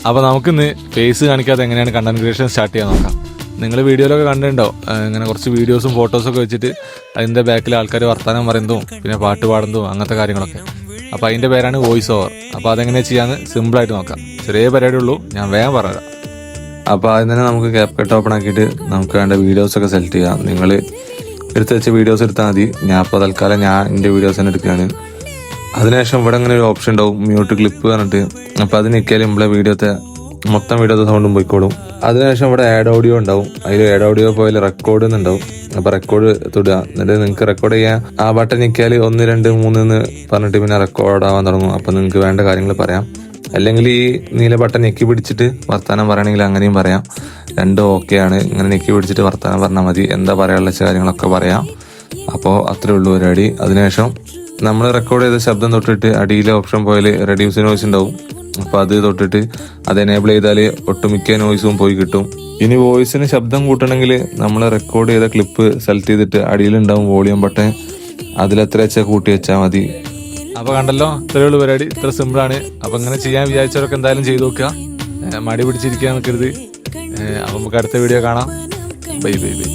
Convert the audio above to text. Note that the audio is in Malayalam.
അപ്പോൾ നമുക്കിന്ന് ഫേസ് കാണിക്കാതെ എങ്ങനെയാണ് കണ്ടന്റ് ക്രിയേഷൻ സ്റ്റാർട്ട് ചെയ്യാൻ നോക്കാം. നിങ്ങൾ വീഡിയോയിലൊക്കെ കണ്ടിട്ടുണ്ടോ, ഇങ്ങനെ കുറച്ച് വീഡിയോസും ഫോട്ടോസൊക്കെ വെച്ചിട്ട് അതിൻ്റെ ബാക്കിൽ ആൾക്കാർ വർത്തമാനം പറയുന്നതും പിന്നെ പാട്ട് പാടുന്നതും അങ്ങനത്തെ കാര്യങ്ങളൊക്കെ. അപ്പോൾ അതിൻ്റെ പേരാണ് വോയിസ് ഓവർ. അപ്പോൾ അതെങ്ങനെയാണ് ചെയ്യാമെന്ന് സിമ്പിളായിട്ട് നോക്കാം. ചെറിയ പരിപാടി ഉള്ളൂ, ഞാൻ വേഗം പറയാം. അപ്പോൾ ആദ്യം തന്നെ നമുക്ക് ക്യാപ്കട്ട് ഓപ്പൺ ആക്കിയിട്ട് നമുക്ക് വേണ്ട വീഡിയോസൊക്കെ സെലക്ട് ചെയ്യാം. നിങ്ങൾ എടുത്ത് വെച്ച വീഡിയോസ് എടുത്താൽ മതി. ഞാൻ ഇപ്പോൾ തൽക്കാലം എൻ്റെ വീഡിയോസ് തന്നെ എടുക്കുകയാണ്. അതിനുശേഷം ഇവിടെ ഇങ്ങനെ ഒരു ഓപ്ഷൻ ഉണ്ടാവും, മ്യൂട്ട് ക്ലിപ്പ് പറഞ്ഞിട്ട്. അപ്പോൾ അത് നിൽക്കിയാൽ നമ്മളെ വീഡിയോത്തെ മൊത്തം വീഡിയോത്തെ സൗണ്ടും പോയിക്കോളും. അതിനുശേഷം ഇവിടെ ആഡ് ഓഡിയോ ഉണ്ടാവും. അതിൽ ആഡ് ഓഡിയോ പോയാൽ റെക്കോർഡ് എന്നുണ്ടാവും. അപ്പോൾ റെക്കോർഡ് തൊടുക. എന്നിട്ട് നിങ്ങൾക്ക് റെക്കോർഡ് ചെയ്യാൻ ആ ബട്ടൺ നിൽക്കിയാൽ 1 2 3 എന്ന് പറഞ്ഞിട്ട് പിന്നെ റെക്കോർഡ് ആവാൻ തുടങ്ങും. അപ്പോൾ നിങ്ങൾക്ക് വേണ്ട കാര്യങ്ങൾ പറയാം. അല്ലെങ്കിൽ ഈ നീല ബട്ടൺ ഞെക്കി പിടിച്ചിട്ട് വർത്തമാനം പറയണമെങ്കിൽ അങ്ങനെയും പറയാം. രണ്ടും ഓക്കെയാണ്. ഇങ്ങനെ ഞെക്കി പിടിച്ചിട്ട് വർത്തമാനം പറഞ്ഞാൽ മതി. എന്താ പറയാനുള്ള കാര്യങ്ങളൊക്കെ പറയാം. അപ്പോൾ അത്രേ ഉള്ളൂ പരിപാടി. അതിനുശേഷം നമ്മൾ റെക്കോർഡ് ചെയ്ത ശബ്ദം തൊട്ടിട്ട് അടിയിലെ ഓപ്ഷൻ പോയാൽ റെഡ്യൂസ് നോയ്സ് ഉണ്ടാവും. അപ്പോൾ അത് തൊട്ടിട്ട് അത് എനേബിൾ ചെയ്താൽ ഒട്ടുമിക്ക നോയ്സും പോയി കിട്ടും. ഇനി വോയിസിന് ശബ്ദം കൂട്ടണമെങ്കിൽ നമ്മൾ റെക്കോർഡ് ചെയ്ത ക്ലിപ്പ് സെലക്ട് ചെയ്തിട്ട് അടിയിലുണ്ടാവും വോളിയം ബട്ടൺ. അതിലെത്ര വെച്ചാൽ കൂട്ടി വെച്ചാൽ മതി. അപ്പോൾ കണ്ടല്ലോ, ഇത്രയേ ഉള്ളൂ പരിപാടി. ഇത്ര സിമ്പിളാണ്. അപ്പോൾ ഇങ്ങനെ ചെയ്യാൻ വിചാരിച്ചവരൊക്കെ എന്തായാലും ചെയ്ത് നോക്കുക. മടി പിടിച്ചിരിക്കാൻ നിൽക്കരുത്. അപ്പോൾ നമുക്ക് അടുത്ത വീഡിയോ കാണാം. Bye bye bye.